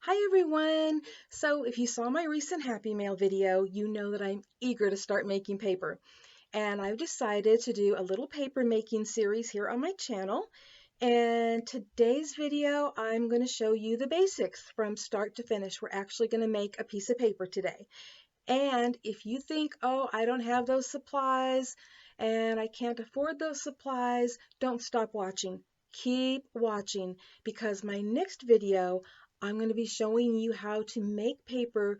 Hi everyone! So if you saw my recent Happy Mail video, you know that I'm eager to start making paper. And I've decided to do a little paper making series here on my channel. And today's video, I'm going to show you the basics from start to finish. We're actually going to make a piece of paper today. And if you think, oh, I don't have those supplies and I can't afford those supplies, don't stop watching. Keep watching because my next video, I'm going to be showing you how to make paper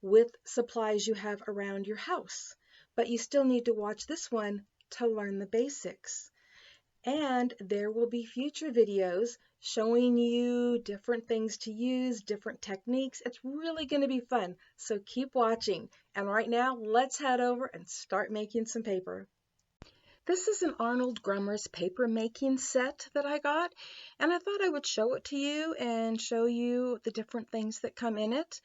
with supplies you have around your house. But you still need to watch this one to learn the basics. And there will be future videos showing you different things to use, different techniques. It's really going to be fun. So keep watching. And right now, let's head over and start making some paper. This is an Arnold Grummer's paper making set that I got, and I thought I would show it to you and show you the different things that come in it.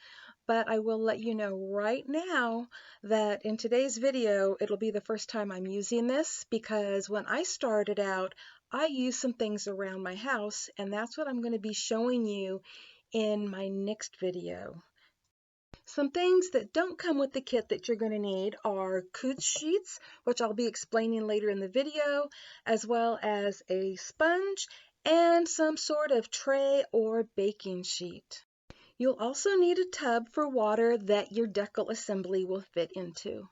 But I will let you know right now that in today's video, it'll be the first time I'm using this because when I started out, I used some things around my house, and that's what I'm going to be showing you in my next video. Some things that don't come with the kit that you're going to need are Kuitz sheets, which I'll be explaining later in the video, as well as a sponge and some sort of tray or baking sheet. You'll also need a tub for water that your decal assembly will fit into.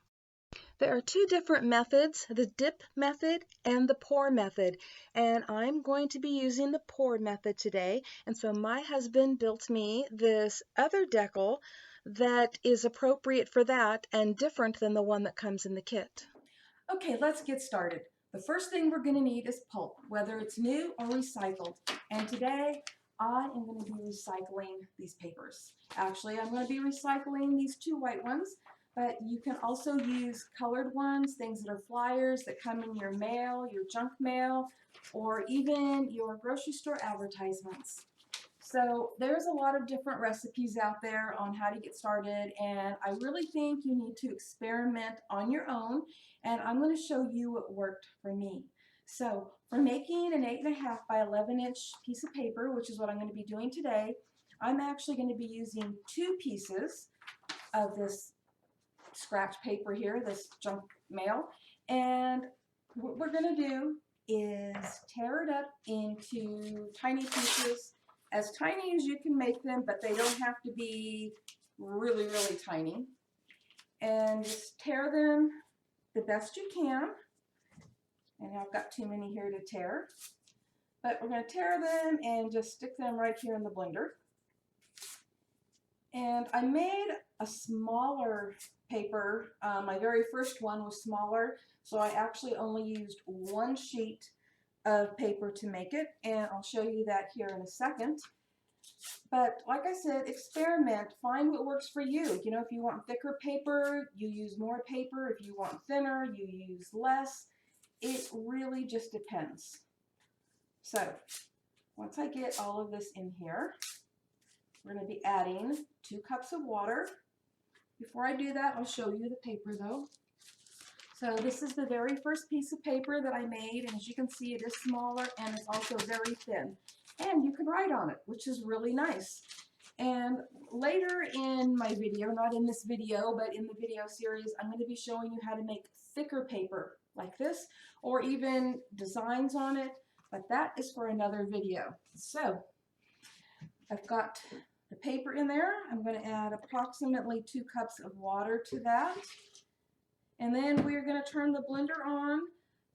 There are two different methods, the dip method and the pour method, and I'm going to be using the pour method today. And so my husband built me this other decal that is appropriate for that and different than the one that comes in the kit. Okay, let's get started. The first thing we're going to need is pulp, whether it's new or recycled. And today, I am going to be recycling these papers. Actually, I'm going to be recycling these two white ones, but you can also use colored ones, things that are flyers that come in your mail, your junk mail, or even your grocery store advertisements. So there's a lot of different recipes out there on how to get started, and I really think you need to experiment on your own, and I'm going to show you what worked for me. So for making an 8.5 by 11-inch piece of paper, which is what I'm going to be doing today, I'm actually going to be using two pieces of this scratch paper here, this junk mail, and what we're going to do is tear it up into tiny pieces, as tiny as you can make them, but they don't have to be really, really tiny. And just tear them the best you can. And I've got too many here to tear. But we're going to tear them and just stick them right here in the blender. And I made a smaller paper. My very first one was smaller, so I actually only used one sheet of paper to make it, and I'll show you that here in a second. But like I said, experiment, find what works for you. You know, if you want thicker paper, you use more paper. If you want thinner, you use less. It really just depends. So once I get all of this in here, we're going to be adding 2 cups of water. Before I do that, I'll show you the paper though. So this is the very first piece of paper that I made, and as you can see, it is smaller and it's also very thin. And you can write on it, which is really nice. And later in my video, not in this video, but in the video series, I'm going to be showing you how to make thicker paper like this, or even designs on it, but that is for another video. So I've got the paper in there. I'm going to add approximately 2 cups of water to that. And then we're going to turn the blender on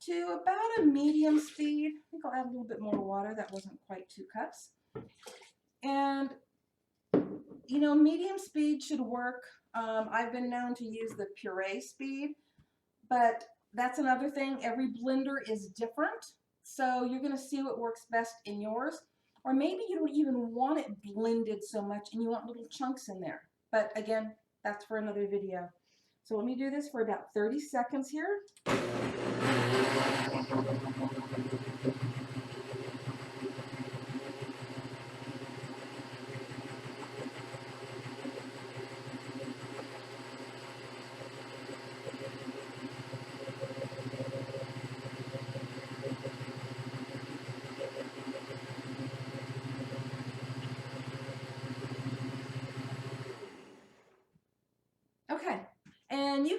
to about a medium speed. I think I'll add a little bit more water. That wasn't quite 2 cups. And, you know, medium speed should work. I've been known to use the puree speed, but that's another thing. Every blender is different. So you're going to see what works best in yours. Or maybe you don't even want it blended so much and you want little chunks in there. But again, that's for another video. So let me do this for about 30 seconds here.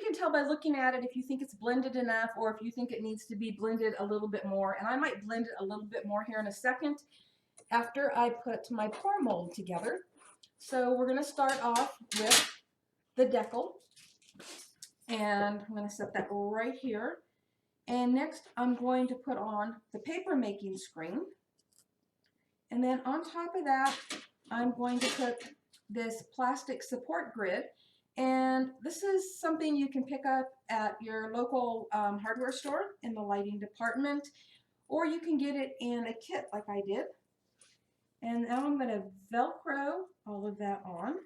can tell by looking at it if you think it's blended enough or if you think it needs to be blended a little bit more. And I might blend it a little bit more here in a second after I put my pour mold together. So we're going to start off with the decal, and I'm going to set that right here. And next I'm going to put on the paper making screen, and then on top of that I'm going to put this plastic support grid, and this is something you can pick up at your local hardware store in the lighting department, or you can get it in a kit like I did. And now I'm going to Velcro all of that on.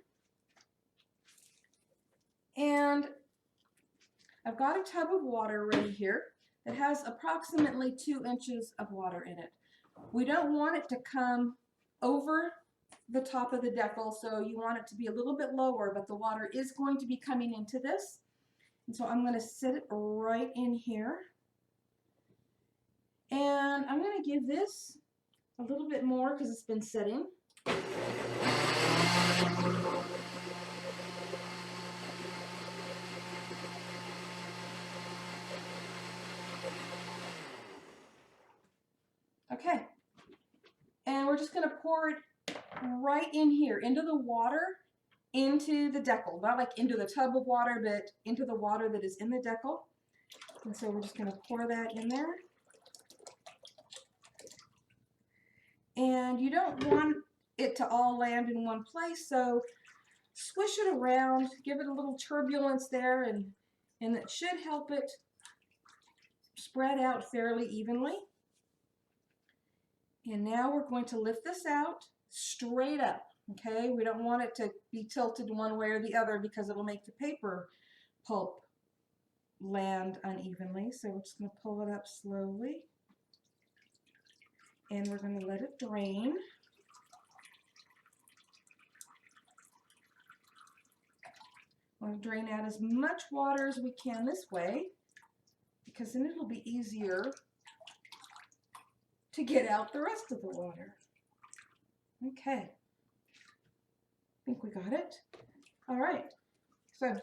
And I've got a tub of water ready here that has approximately 2 inches of water in it. We don't want it to come over the top of the decal, so you want it to be a little bit lower, but the water is going to be coming into this. And so I'm going to sit it right in here. And I'm going to give this a little bit more because it's been sitting. Okay, and we're just going to pour it right in here, into the water, into the decal. Not like into the tub of water, but into the water that is in the decal. And so we're just going to pour that in there. And you don't want it to all land in one place, so swish it around, give it a little turbulence there, and it should help it spread out fairly evenly. And now we're going to lift this out straight up, okay? We don't want it to be tilted one way or the other because it'll make the paper pulp land unevenly. So we're just going to pull it up slowly. And we're going to let it drain. We'll drain out as much water as we can this way, because then it'll be easier to get out the rest of the water. Okay, I think we got it. All right, so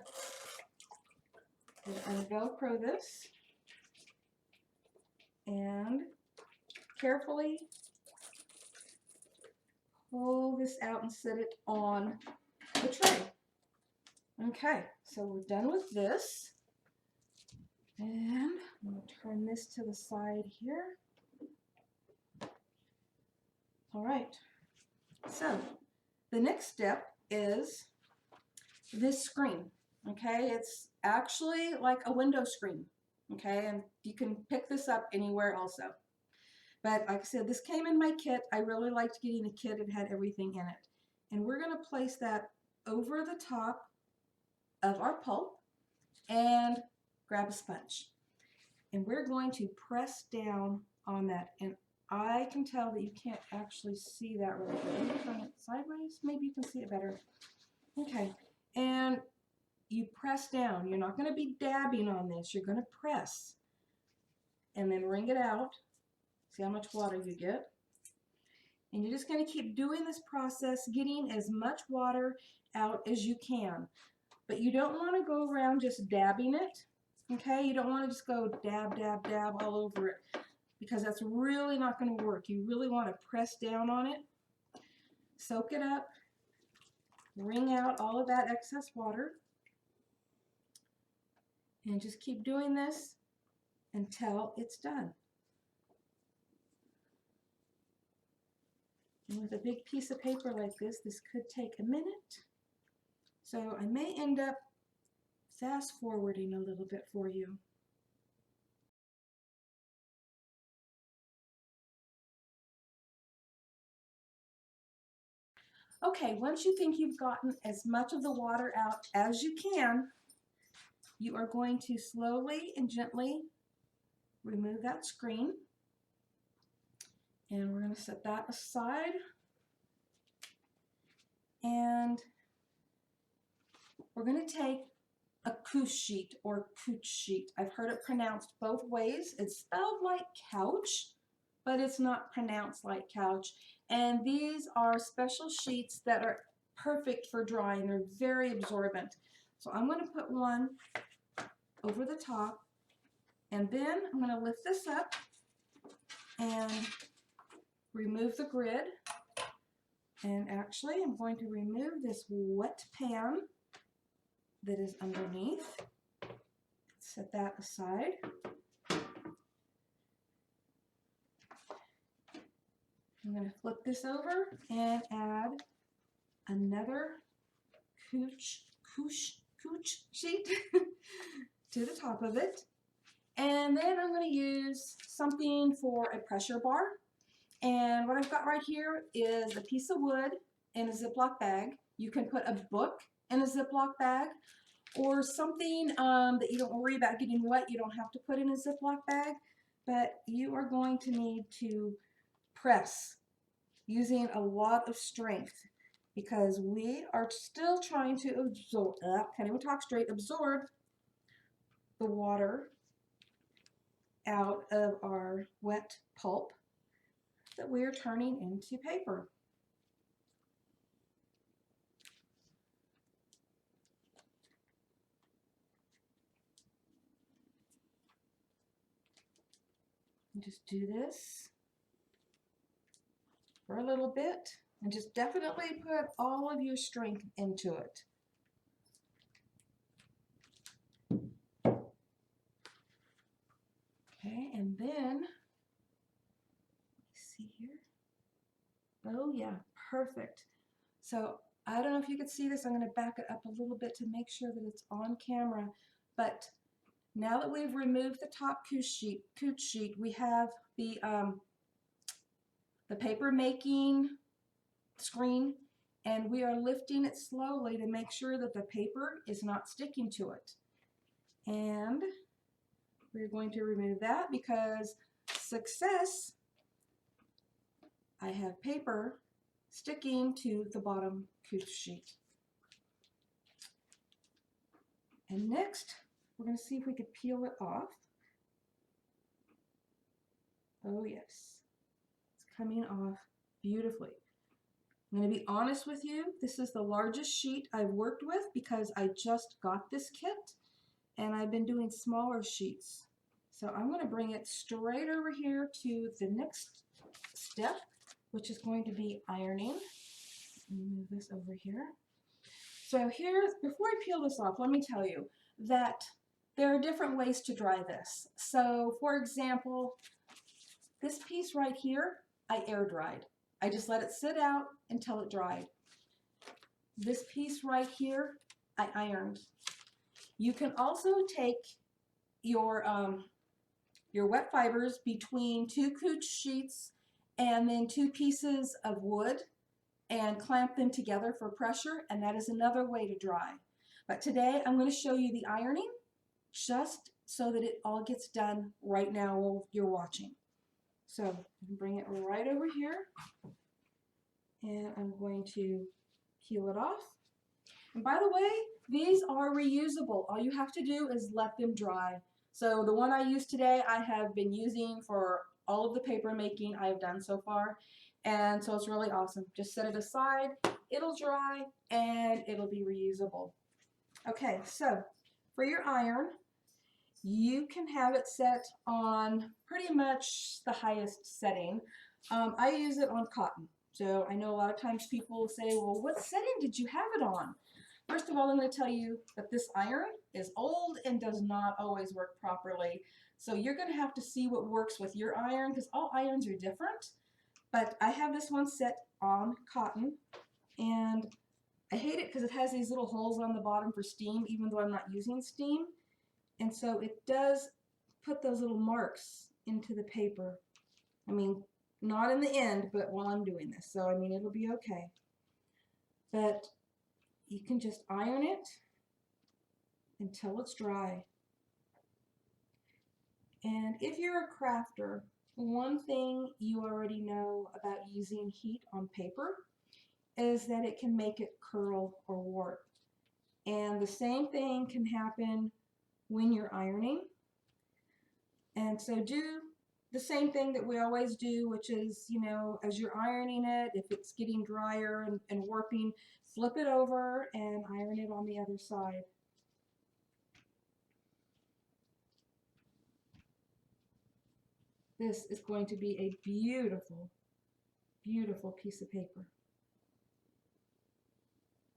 we're going to Velcro this and carefully pull this out and set it on the tray. Okay, so we're done with this. And I'm going to turn this to the side here. All right, so the next step is this screen. Okay, it's actually like a window screen. Okay, and you can pick this up anywhere also. But like I said, this came in my kit. I really liked getting the kit. It had everything in it. And we're going to place that over the top of our pulp and grab a sponge. And we're going to press down on that. And I can tell that you can't actually see that really good. Let me turn it sideways. Maybe you can see it better. Okay. And you press down. You're not going to be dabbing on this. You're going to press. And then wring it out. See how much water you get. And you're just going to keep doing this process, getting as much water out as you can. But you don't want to go around just dabbing it. Okay? You don't want to just go dab, dab, dab all over it, because that's really not going to work. You really want to press down on it, soak it up, wring out all of that excess water, and just keep doing this until it's done. And with a big piece of paper like this could take a minute. So I may end up fast forwarding a little bit for you. Okay, once you think you've gotten as much of the water out as you can, you are going to slowly and gently remove that screen. And we're going to set that aside. And we're going to take a couche sheet or couche sheet. I've heard it pronounced both ways. It's spelled like couch, but it's not pronounced like couch. And these are special sheets that are perfect for drying. They're very absorbent. So I'm going to put one over the top. And then I'm going to lift this up and remove the grid. And actually, I'm going to remove this wet pan that is underneath. Set that aside. I'm going to flip this over and add another cooch sheet to the top of it. And then I'm going to use something for a pressure bar. And what I've got right here is a piece of wood in a Ziploc bag. You can put a book in a Ziploc bag, or something that you don't worry about getting wet. You don't have to put in a Ziploc bag, but you are going to need to press using a lot of strength, because we are still trying to absorb, can't even talk straight, absorb the water out of our wet pulp that we are turning into paper. And just do this for a little bit, and just definitely put all of your strength into it. Okay, and then, let's see here. Oh yeah, perfect. So I don't know if you can see this. I'm going to back it up a little bit to make sure that it's on camera. But now that we've removed the top cooch sheet, we have the paper making screen, and we are lifting it slowly to make sure that the paper is not sticking to it. And we're going to remove that because success, I have paper sticking to the bottom cooch sheet. And next, we're going to see if we could peel it off. Oh yes, it's coming off beautifully. I'm going to be honest with you, this is the largest sheet I've worked with because I just got this kit and I've been doing smaller sheets. So I'm going to bring it straight over here to the next step, which is going to be ironing. Move this over here. So here, before I peel this off, let me tell you that there are different ways to dry this. So for example, this piece right here, I air dried. I just let it sit out until it dried. This piece right here, I ironed. You can also take your wet fibers between two cooch sheets and then two pieces of wood and clamp them together for pressure, and that is another way to dry. But today I'm going to show you the ironing just so that it all gets done right now while you're watching. So bring it right over here, and I'm going to peel it off. And by the way, these are reusable. All you have to do is let them dry. So the one I used today, I have been using for all of the paper making I've done so far. And so it's really awesome. Just set it aside, it'll dry, and it'll be reusable. Okay, so for your iron, you can have it set on pretty much the highest setting. I use it on cotton. So I know a lot of times people will say, well, what setting did you have it on? First of all, I'm going to tell you that this iron is old and does not always work properly. So you're going to have to see what works with your iron, because all irons are different. But I have this one set on cotton, and I hate it because it has these little holes on the bottom for steam, even though I'm not using steam. And so it does put those little marks into the paper. I mean, not in the end, but while I'm doing this. So, I mean, it'll be okay. But you can just iron it until it's dry. And if you're a crafter, one thing you already know about using heat on paper is that it can make it curl or warp. And the same thing can happen when you're ironing. And so do the same thing that we always do, which is, you know, as you're ironing it, if it's getting drier and warping, flip it over and iron it on the other side. This is going to be a beautiful, beautiful piece of paper.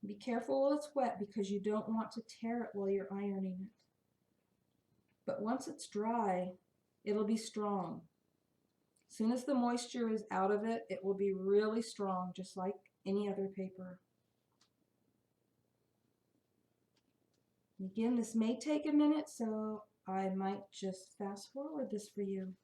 Be careful while it's wet because you don't want to tear it while you're ironing it. But once it's dry, it'll be strong. As soon as the moisture is out of it, it will be really strong, just like any other paper. Again, this may take a minute, so I might just fast forward this for you.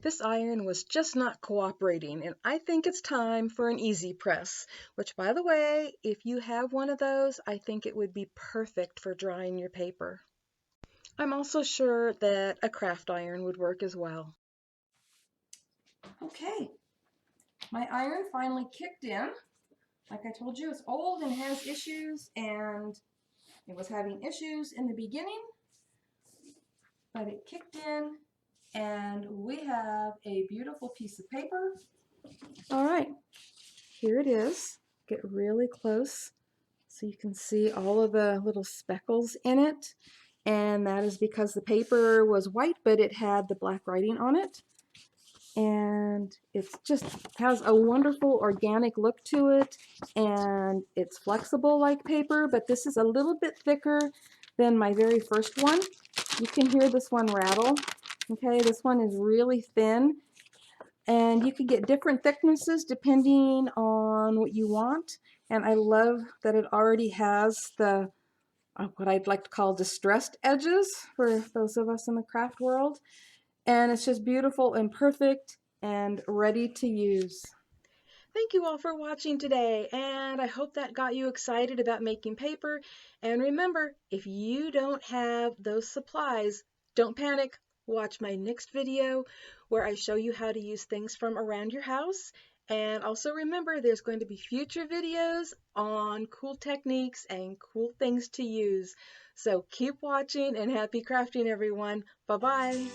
This iron was just not cooperating, and I think it's time for an easy press, which, by the way, if you have one of those, I think it would be perfect for drying your paper. I'm also sure that a craft iron would work as well. Okay, my iron finally kicked in. Like I told you, it's old and has issues, and it was having issues in the beginning, but it kicked in, and we have a beautiful piece of paper. All right, here it is. Get really close so you can see all of the little speckles in it, and that is because the paper was white, but it had the black writing on it. And it's just has a wonderful organic look to it, and it's flexible like paper, but this is a little bit thicker than my very first one. You can hear this one rattle. Okay, this one is really thin, and you can get different thicknesses depending on what you want. And I love that it already has the what I'd like to call distressed edges for those of us in the craft world. And it's just beautiful and perfect and ready to use. Thank you all for watching today, and I hope that got you excited about making paper. And remember, if you don't have those supplies, don't panic. Watch my next video where I show you how to use things from around your house. And also remember, there's going to be future videos on cool techniques and cool things to use. So keep watching and happy crafting, everyone. Bye-bye.